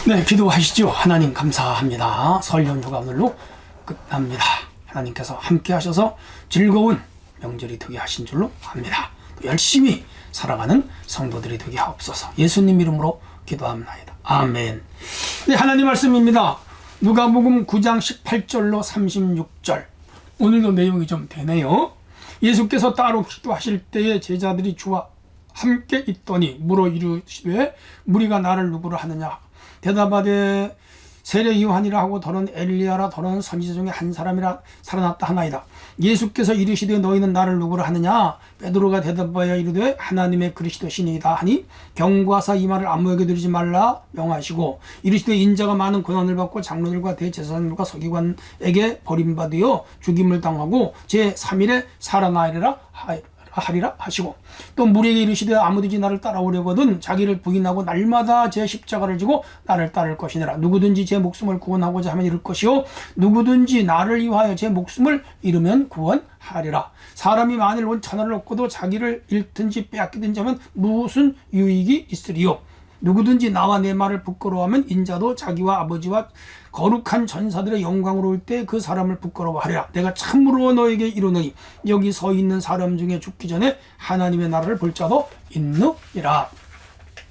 네, 기도하시죠. 하나님 감사합니다. 설 연휴가 오늘로 끝납니다. 하나님께서 함께 하셔서 즐거운 명절이 되게 하신 줄로 압니다. 열심히 살아가는 성도들이 되게 하옵소서. 예수님 이름으로 기도합니다. 아멘. 네, 하나님 말씀입니다. 누가복음 9장 18절로 36절. 오늘도 내용이 좀 되네요. 예수께서 따로 기도하실 때에 제자들이 주와 함께 있더니 물어 이르시되 무리가 나를 누구로 하느냐. 대답하되 세례 요한이라 하고 더는 엘리야라 더는 선지자 중에 한 사람이라 살아났다 하나이다. 예수께서 이르시되 너희는 나를 누구로 하느냐. 베드로가 대답하여 이르되 하나님의 그리스도시니이다 하니 경고하사 이 말을 아무에게 들이지 말라 명하시고 이르시되 인자가 많은 고난을 받고 장로들과 대제사장들과 서기관에게 버림받으여 죽임을 당하고 제3일에 살아나리라 하리라 하시고 또 무리에게 이르시되 아무든지 나를 따라오려거든 자기를 부인하고 날마다 제 십자가를 지고 나를 따를 것이니라. 누구든지 제 목숨을 구원하고자 하면 잃을 것이요 누구든지 나를 위하여 제 목숨을 잃으면 구원하리라. 사람이 만일 온 천하를 얻고도 자기를 잃든지 빼앗기든지 하면 무슨 유익이 있으리요. 누구든지 나와 내 말을 부끄러워하면 인자도 자기와 아버지와 거룩한 전사들의 영광으로 올 때 그 사람을 부끄러워하리라. 내가 참으로 너에게 이르노니 여기 서 있는 사람 중에 죽기 전에 하나님의 나라를 볼 자도 있느니라.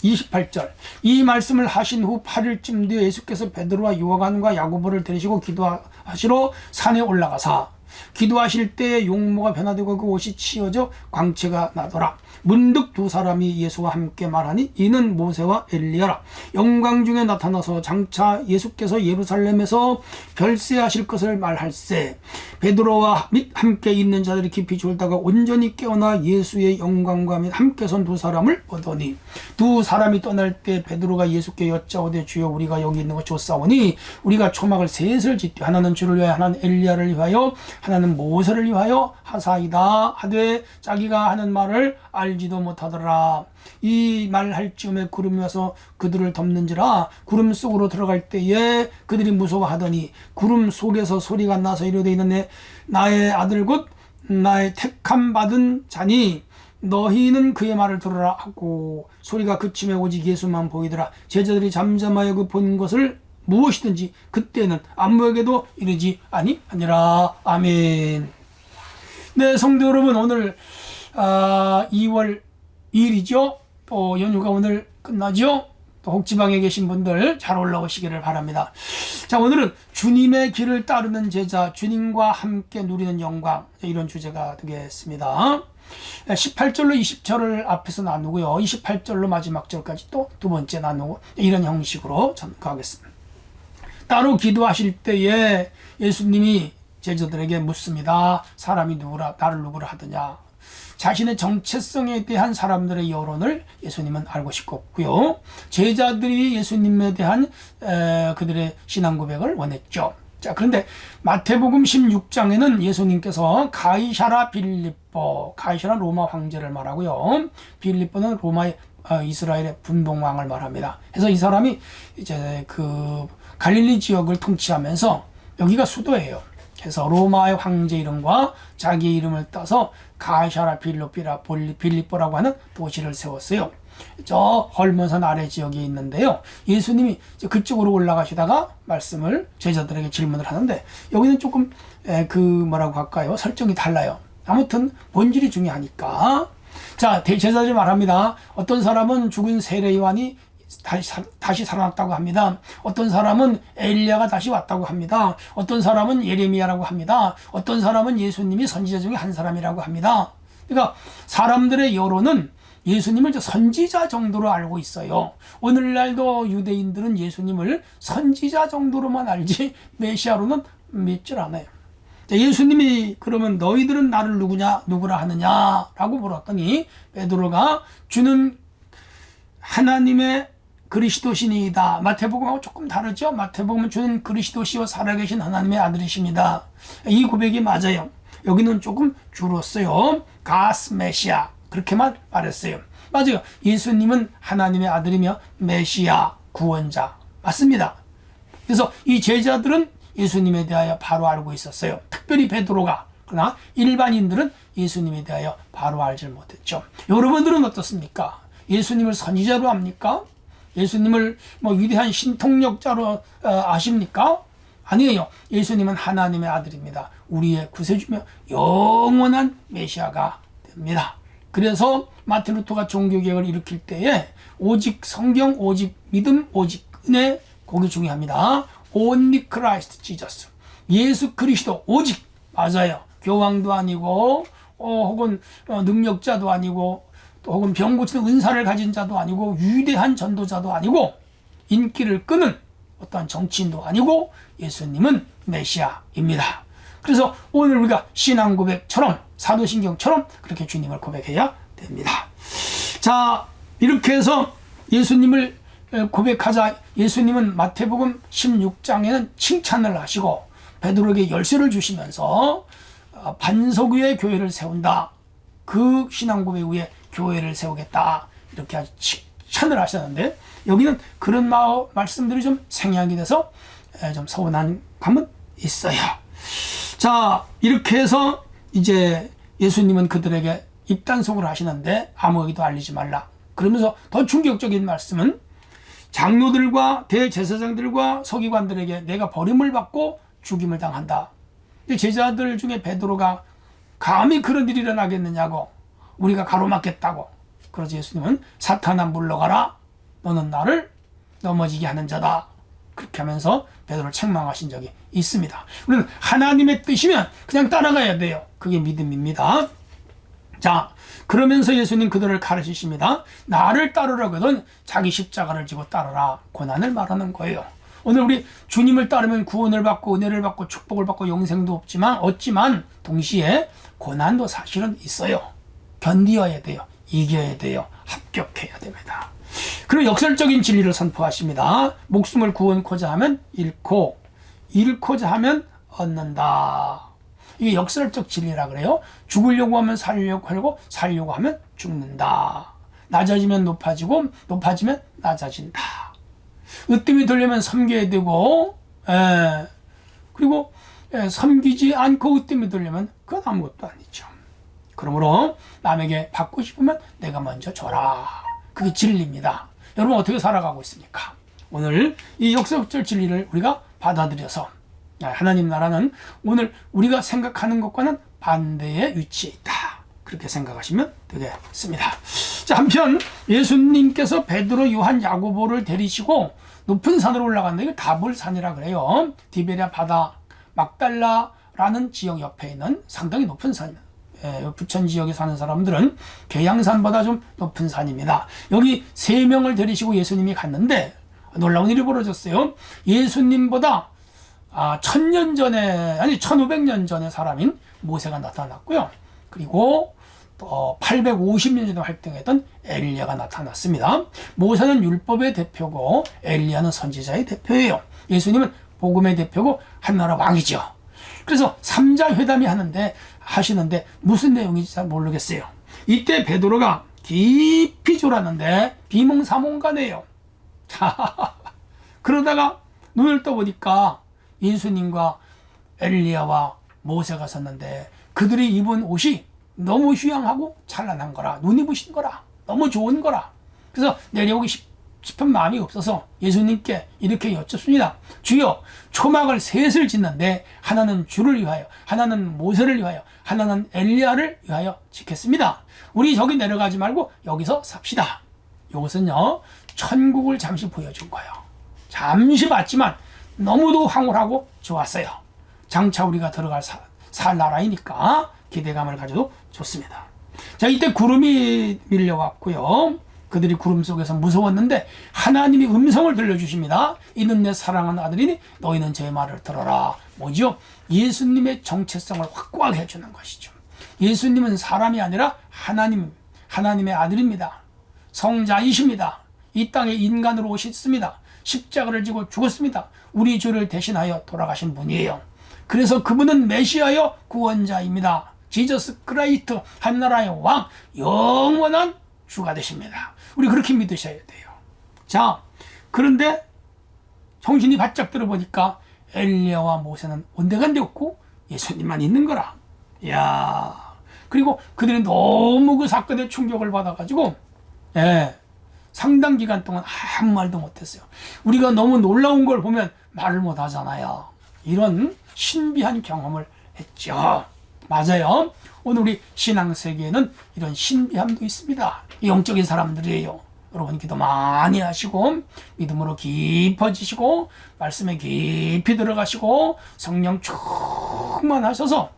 28절. 이 말씀을 하신 후 8일쯤 뒤에 예수께서 베드로와 요한과 야고보를 데리시고 기도하시러 산에 올라가사 기도하실 때에 용모가 변화되고 그 옷이 치어져 광채가 나더라. 문득 두 사람이 예수와 함께 말하니 이는 모세와 엘리야라. 영광 중에 나타나서 장차 예수께서 예루살렘에서 별세하실 것을 말할세. 베드로와 및 함께 있는 자들이 깊이 졸다가 온전히 깨어나 예수의 영광과 및 함께 선 두 사람을 보더니 두 사람이 떠날 때 베드로가 예수께 여짜오되 주여 우리가 여기 있는 것 좋사오니 우리가 초막을 셋을 짓되 하나는 주를 위하여 하나는 엘리야를 위하여 하나는 모세를 위하여 하사이다 하되 자기가 하는 말을 알지도 못하더라. 이 말할 즈음에 구름이 와서 그들을 덮는지라. 구름 속으로 들어갈 때에 그들이 무서워하더니 구름 속에서 소리가 나서 이르되 이는 나의 아들 곧 나의 택함 받은 자니 너희는 그의 말을 들으라 하고 소리가 그침에 오직 예수만 보이더라. 제자들이 잠잠하여 그 본 것을 무엇이든지 그때는 아무에게도 이르지 아니하니라. 아멘. 네, 성도 여러분, 오늘 2월 2일이죠. 또 연휴가 오늘 끝나죠. 또 혹지방에 계신 분들 잘 올라오시기를 바랍니다. 자, 오늘은 주님의 길을 따르는 제자, 주님과 함께 누리는 영광, 이런 주제가 되겠습니다. 18절로 20절을 앞에서 나누고요. 28절로 마지막 절까지 또 두 번째 나누고 이런 형식으로 전가하겠습니다. 따로 기도하실 때에 예수님이 제자들에게 묻습니다. 사람이 나를 누구라 하더냐. 자신의 정체성에 대한 사람들의 여론을 예수님은 알고 싶었고요. 제자들이 예수님에 대한 그들의 신앙 고백을 원했죠. 자, 그런데 마태복음 16장에는 예수님께서 가이사라 빌립보, 가이사라 로마 황제를 말하고요. 빌립보는 로마의 이스라엘의 분봉왕을 말합니다. 그래서 이 사람이 이제 그 갈릴리 지역을 통치하면서 여기가 수도예요. 그래서 로마의 황제 이름과 자기 이름을 따서 가이사라 빌립보라고 하는 도시를 세웠어요. 저 헐몬산 아래 지역에 있는데요. 예수님이 그쪽으로 올라가시다가 말씀을 제자들에게 질문을 하는데 여기는 조금 뭐라고 할까요? 설정이 달라요. 아무튼 본질이 중요하니까. 자, 제자들이 말합니다. 어떤 사람은 죽은 세례 요한이 다시 살아났다고 합니다. 어떤 사람은 엘리야가 다시 왔다고 합니다. 어떤 사람은 예레미야라고 합니다. 어떤 사람은 예수님이 선지자 중에 한 사람이라고 합니다. 그러니까 사람들의 여론은 예수님을 선지자 정도로 알고 있어요. 오늘날도 유대인들은 예수님을 선지자 정도로만 알지 메시아로는 믿질 않아요. 예수님이 그러면 너희들은 나를 누구라 하느냐라고 물었더니 베드로가 주는 하나님의 그리스도시니이다. 마태복음하고 조금 다르죠. 마태복음은 주는 그리스도시요 살아계신 하나님의 아들이십니다. 이 고백이 맞아요. 여기는 조금 줄었어요. 가스 메시아 그렇게만 말했어요. 맞아요. 예수님은 하나님의 아들이며 메시아 구원자 맞습니다. 그래서 이 제자들은 예수님에 대하여 바로 알고 있었어요. 특별히 베드로가. 그러나 일반인들은 예수님에 대하여 바로 알지 못했죠. 여러분들은 어떻습니까? 예수님을 선지자로 압니까? 예수님을 뭐 위대한 신통력자로 아십니까? 아니에요. 예수님은 하나님의 아들입니다. 우리의 구세주며 영원한 메시아가 됩니다. 그래서 마틴 루터가 종교개혁을 일으킬 때에 오직 성경, 오직 믿음, 오직 은혜, 그게 중요합니다. Only Christ Jesus. 예수 그리스도 오직. 맞아요. 교황도 아니고 혹은 능력자도 아니고 또 혹은 병 고치는 은사를 가진 자도 아니고 위대한 전도자도 아니고 인기를 끄는 어떠한 정치인도 아니고 예수님은 메시아입니다. 그래서 오늘 우리가 신앙 고백처럼 사도신경처럼 그렇게 주님을 고백해야 됩니다. 자, 이렇게 해서 예수님을 고백하자. 예수님은 마태복음 16장에는 칭찬을 하시고 베드로에게 열쇠를 주시면서 반석 위에 교회를 세운다. 그 신앙 고백 위에 교회를 세우겠다. 이렇게 아주 칭찬을 하셨는데 여기는 그런 말씀들이 좀 생략이 돼서 좀 서운한 감은 있어요. 자, 이렇게 해서 이제 예수님은 그들에게 입단속을 하시는데 아무에게도 알리지 말라. 그러면서 더 충격적인 말씀은 장로들과 대제사장들과 서기관들에게 내가 버림을 받고 죽임을 당한다. 제자들 중에 베드로가 감히 그런 일이 일어나겠느냐고, 우리가 가로막겠다고. 그래서 예수님은 사탄아 물러가라. 너는 나를 넘어지게 하는 자다. 그렇게 하면서 베드로를 책망하신 적이 있습니다. 우리는 하나님의 뜻이면 그냥 따라가야 돼요. 그게 믿음입니다. 자, 그러면서 예수님 그들을 가르치십니다. 나를 따르려거든 자기 십자가를 지고 따르라. 고난을 말하는 거예요. 오늘 우리 주님을 따르면 구원을 받고 은혜를 받고 축복을 받고 영생도 얻지만 동시에 고난도 사실은 있어요. 견디어야 돼요. 이겨야 돼요. 합격해야 됩니다. 그리고 역설적인 진리를 선포하십니다. 목숨을 구원코자 하면 잃고 잃고자 하면 얻는다. 이게 역설적 진리라 그래요. 죽으려고 하면 살려고 하고 살려고 하면 죽는다. 낮아지면 높아지고 높아지면 낮아진다. 으뜸이 되려면 섬겨야 되고 그리고 섬기지 않고 으뜸이 되려면 그건 아무것도 아니죠. 그러므로 남에게 받고 싶으면 내가 먼저 줘라. 그게 진리입니다. 여러분 어떻게 살아가고 있습니까? 오늘 이 역설적 진리를 우리가 받아들여서 하나님 나라는 오늘 우리가 생각하는 것과는 반대의 위치에 있다. 그렇게 생각하시면 되겠습니다. 자, 한편 예수님께서 베드로, 요한, 야고보를 데리시고 높은 산으로 올라간다. 이거 다볼산이라 그래요. 디베랴 바다 막달라라는 지역 옆에 있는 상당히 높은 산입니다. 부천 지역에 사는 사람들은 계양산보다 좀 높은 산입니다. 여기 3명을 데리시고 예수님이 갔는데 놀라운 일이 벌어졌어요. 예수님보다 1000년 전에, 아니 1500년 전의 사람인 모세가 나타났고요. 그리고 또 850년 전에 활동했던 엘리야가 나타났습니다. 모세는 율법의 대표고 엘리야는 선지자의 대표예요. 예수님은 복음의 대표고 한나라 왕이죠. 그래서 3자 회담이 하시는데 무슨 내용인지 잘 모르겠어요. 이때 베드로가 깊이 졸았는데 비몽사몽간이에요. 그러다가 눈을 떠보니까 예수님과 엘리야와 모세가 섰는데 그들이 입은 옷이 너무 휴양하고 찬란한 거라, 눈이 부신 거라, 너무 좋은 거라. 그래서 내려오기 싶은 마음이 없어서 예수님께 이렇게 여쭙습니다. 주여, 초막을 셋을 짓는데 하나는 주를 위하여, 하나는 모세를 위하여, 하나는 엘리야를 위하여 짓겠습니다. 우리 저기 내려가지 말고 여기서 삽시다. 이것은요, 천국을 잠시 보여준 거예요. 잠시 봤지만 너무도 황홀하고 좋았어요. 장차 우리가 들어갈 살 나라이니까 기대감을 가져도 좋습니다. 자, 이때 구름이 밀려왔고요. 그들이 구름 속에서 무서웠는데 하나님이 음성을 들려주십니다. 이는 내 사랑하는 아들이니 너희는 제 말을 들어라. 뭐죠? 예수님의 정체성을 확고하게 해주는 것이죠. 예수님은 사람이 아니라 하나님의 아들입니다. 성자이십니다. 이 땅에 인간으로 오셨습니다. 십자가를 지고 죽었습니다. 우리 죄를 대신하여 돌아가신 분이에요. 그래서 그분은 메시아여 구원자입니다. 지저스 크라이스트, 한나라의 왕, 영원한 주가 되십니다. 우리 그렇게 믿으셔야 돼요. 자, 그런데 정신이 바짝 들어보니까 엘리야와 모세는 온데간데 없고 예수님만 있는 거라. 그리고 그들이 너무 그 사건에 충격을 받아가지고 상당 기간 동안 아무 말도 못했어요. 우리가 너무 놀라운 걸 보면 말을 못 하잖아요. 이런 신비한 경험을 했죠. 맞아요. 오늘 우리 신앙세계에는 이런 신비함도 있습니다. 영적인 사람들이에요. 여러분 기도 많이 하시고 믿음으로 깊어지시고 말씀에 깊이 들어가시고 성령 충만하셔서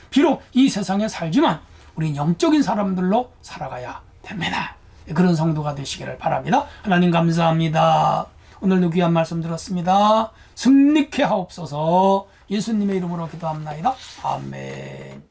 비록 이 세상에 살지만 우린 영적인 사람들로 살아가야 됩니다. 그런 성도가 되시기를 바랍니다. 하나님 감사합니다. 오늘도 귀한 말씀 들었습니다. 승리케 하옵소서. 예수님의 이름으로 기도합나이다. 아멘.